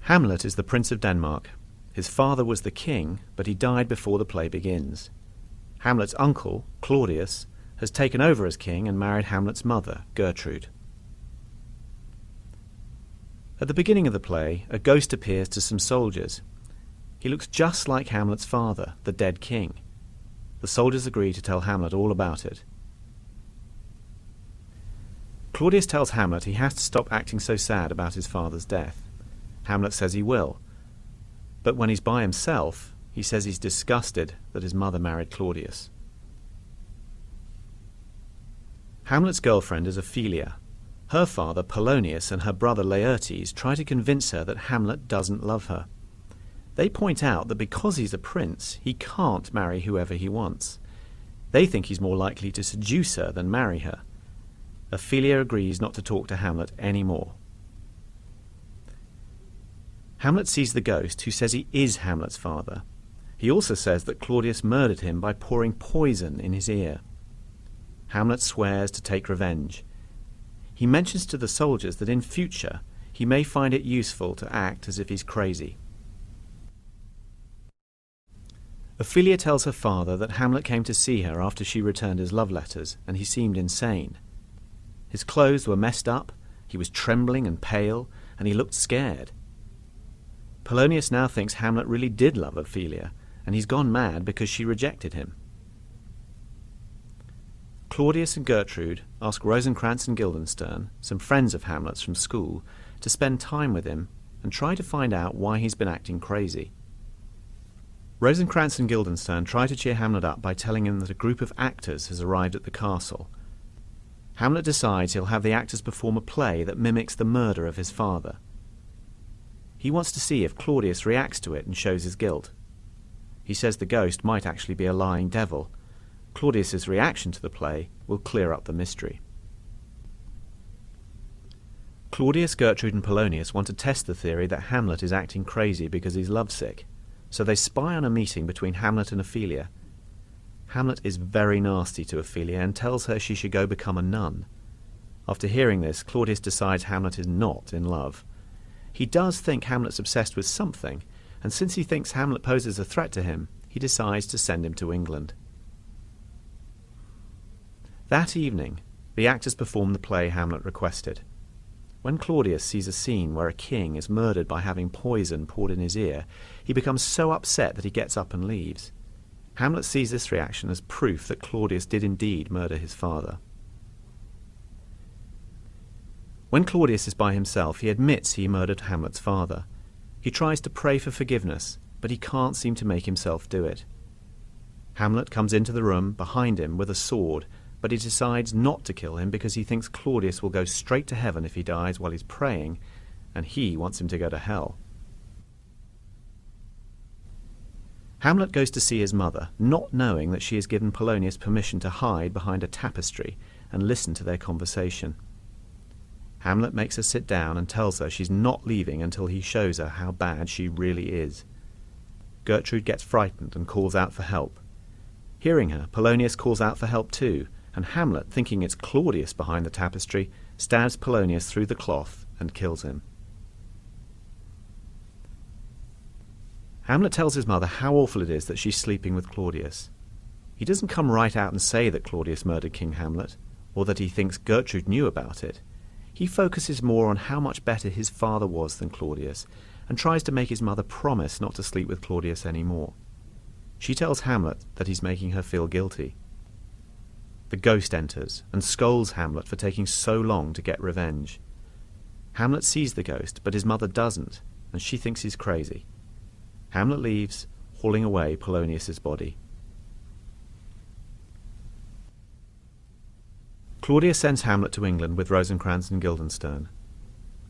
Hamlet is the Prince of Denmark. His father was the king, but he died before the play begins. Hamlet's uncle, Claudius, has taken over as king and married Hamlet's mother, Gertrude. At the beginning of the play, a ghost appears to some soldiers. He looks just like Hamlet's father, the dead king. The soldiers agree to tell Hamlet all about it. Claudius tells Hamlet he has to stop acting so sad about his father's death. Hamlet says he will. But when he's by himself, he says he's disgusted that his mother married Claudius. Hamlet's girlfriend is Ophelia. Her father, Polonius, and her brother Laertes try to convince her that Hamlet doesn't love her. They point out that because he's a prince, he can't marry whoever he wants. They think he's more likely to seduce her than marry her. Ophelia agrees not to talk to Hamlet anymore. Hamlet sees the ghost, who says he is Hamlet's father. He also says that Claudius murdered him by pouring poison in his ear. Hamlet swears to take revenge. He mentions to the soldiers that in future he may find it useful to act as if he's crazy. Ophelia tells her father that Hamlet came to see her after she returned his love letters, and he seemed insane. His clothes were messed up, he was trembling and pale, and he looked scared. Polonius now thinks Hamlet really did love Ophelia, and he's gone mad because she rejected him. Claudius and Gertrude ask Rosencrantz and Guildenstern, some friends of Hamlet's from school, to spend time with him and try to find out why he's been acting crazy. Rosencrantz and Guildenstern try to cheer Hamlet up by telling him that a group of actors has arrived at the castle. Hamlet decides he'll have the actors perform a play that mimics the murder of his father. He wants to see if Claudius reacts to it and shows his guilt. He says the ghost might actually be a lying devil. Claudius's reaction to the play will clear up the mystery. Claudius, Gertrude and Polonius want to test the theory that Hamlet is acting crazy because he's lovesick, so they spy on a meeting between Hamlet and Ophelia. Hamlet is very nasty to Ophelia and tells her she should go become a nun. After hearing this, Claudius decides Hamlet is not in love. He does think Hamlet's obsessed with something, and since he thinks Hamlet poses a threat to him, he decides to send him to England. That evening, the actors perform the play Hamlet requested. When Claudius sees a scene where a king is murdered by having poison poured in his ear, he becomes so upset that he gets up and leaves. Hamlet sees this reaction as proof that Claudius did indeed murder his father. When Claudius is by himself, he admits he murdered Hamlet's father. He tries to pray for forgiveness, but he can't seem to make himself do it. Hamlet comes into the room behind him with a sword, but he decides not to kill him because he thinks Claudius will go straight to heaven if he dies while he's praying, and he wants him to go to hell. Hamlet goes to see his mother, not knowing that she has given Polonius permission to hide behind a tapestry and listen to their conversation. Hamlet makes her sit down and tells her she's not leaving until he shows her how bad she really is. Gertrude gets frightened and calls out for help. Hearing her, Polonius calls out for help too, and Hamlet, thinking it's Claudius behind the tapestry, stabs Polonius through the cloth and kills him. Hamlet tells his mother how awful it is that she's sleeping with Claudius. He doesn't come right out and say that Claudius murdered King Hamlet, or that he thinks Gertrude knew about it. He focuses more on how much better his father was than Claudius, and tries to make his mother promise not to sleep with Claudius anymore. She tells Hamlet that he's making her feel guilty. The ghost enters and scolds Hamlet for taking so long to get revenge. Hamlet sees the ghost, but his mother doesn't, and she thinks he's crazy. Hamlet leaves, hauling away Polonius's body. Claudius sends Hamlet to England with Rosencrantz and Guildenstern.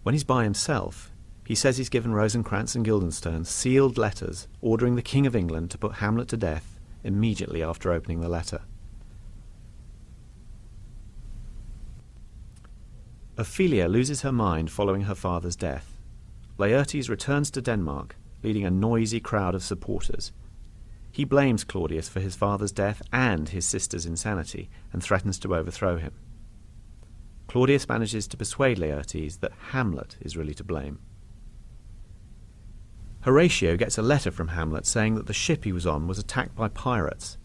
When he's by himself, he says he's given Rosencrantz and Guildenstern sealed letters ordering the King of England to put Hamlet to death immediately after opening the letter. Ophelia loses her mind following her father's death. Laertes returns to Denmark, leading a noisy crowd of supporters. He blames Claudius for his father's death and his sister's insanity, and threatens to overthrow him. Claudius manages to persuade Laertes that Hamlet is really to blame. Horatio gets a letter from Hamlet saying that the ship he was on was attacked by pirates.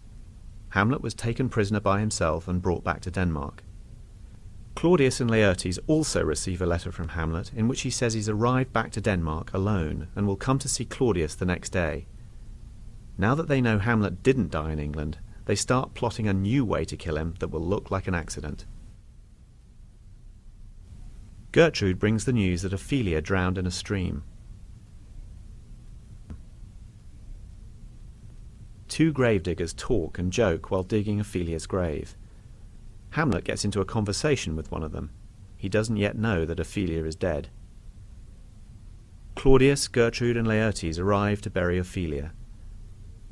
Hamlet was taken prisoner by himself and brought back to Denmark. Claudius and Laertes also receive a letter from Hamlet in which he says he's arrived back to Denmark alone and will come to see Claudius the next day. Now that they know Hamlet didn't die in England, they start plotting a new way to kill him that will look like an accident. Gertrude brings the news that Ophelia drowned in a stream. Two gravediggers talk and joke while digging Ophelia's grave. Hamlet gets into a conversation with one of them. He doesn't yet know that Ophelia is dead. Claudius, Gertrude and Laertes arrive to bury Ophelia.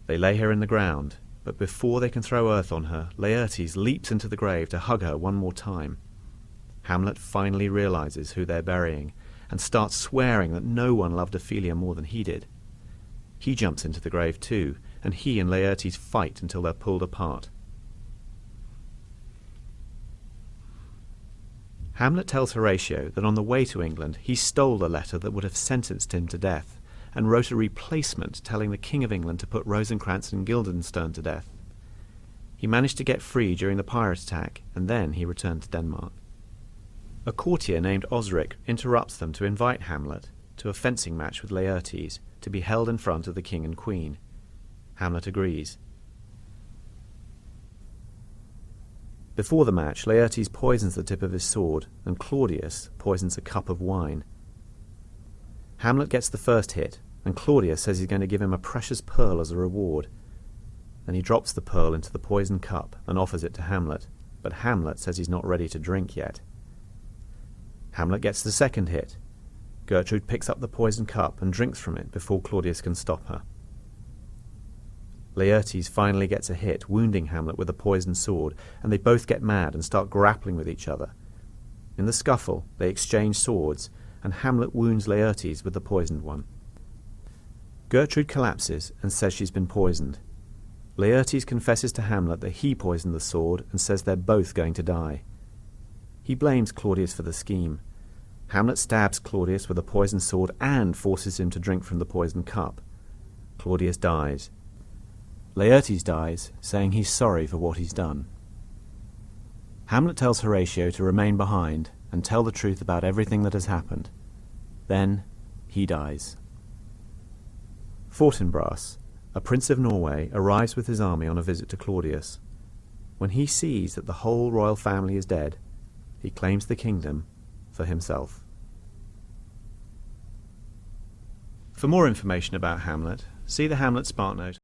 They lay her in the ground, but before they can throw earth on her, Laertes leaps into the grave to hug her one more time. Hamlet finally realizes who they're burying and starts swearing that no one loved Ophelia more than he did. He jumps into the grave too, and he and Laertes fight until they're pulled apart. Hamlet tells Horatio that on the way to England he stole a letter that would have sentenced him to death, and wrote a replacement telling the King of England to put Rosencrantz and Guildenstern to death. He managed to get free during the pirate attack, and then he returned to Denmark. A courtier named Osric interrupts them to invite Hamlet to a fencing match with Laertes to be held in front of the King and Queen. Hamlet agrees. Before the match, Laertes poisons the tip of his sword, and Claudius poisons a cup of wine. Hamlet gets the first hit, and Claudius says he's going to give him a precious pearl as a reward. Then he drops the pearl into the poisoned cup and offers it to Hamlet, but Hamlet says he's not ready to drink yet. Hamlet gets the second hit. Gertrude picks up the poisoned cup and drinks from it before Claudius can stop her. Laertes finally gets a hit, wounding Hamlet with a poisoned sword, and they both get mad and start grappling with each other. In the scuffle, they exchange swords, and Hamlet wounds Laertes with the poisoned one. Gertrude collapses and says she's been poisoned. Laertes confesses to Hamlet that he poisoned the sword and says they're both going to die. He blames Claudius for the scheme. Hamlet stabs Claudius with a poisoned sword and forces him to drink from the poisoned cup. Claudius dies. Laertes dies, saying he's sorry for what he's done. Hamlet tells Horatio to remain behind and tell the truth about everything that has happened. Then he dies. Fortinbras, a prince of Norway, arrives with his army on a visit to Claudius. When he sees that the whole royal family is dead, he claims the kingdom for himself. For more information about Hamlet, see the Hamlet SparkNote.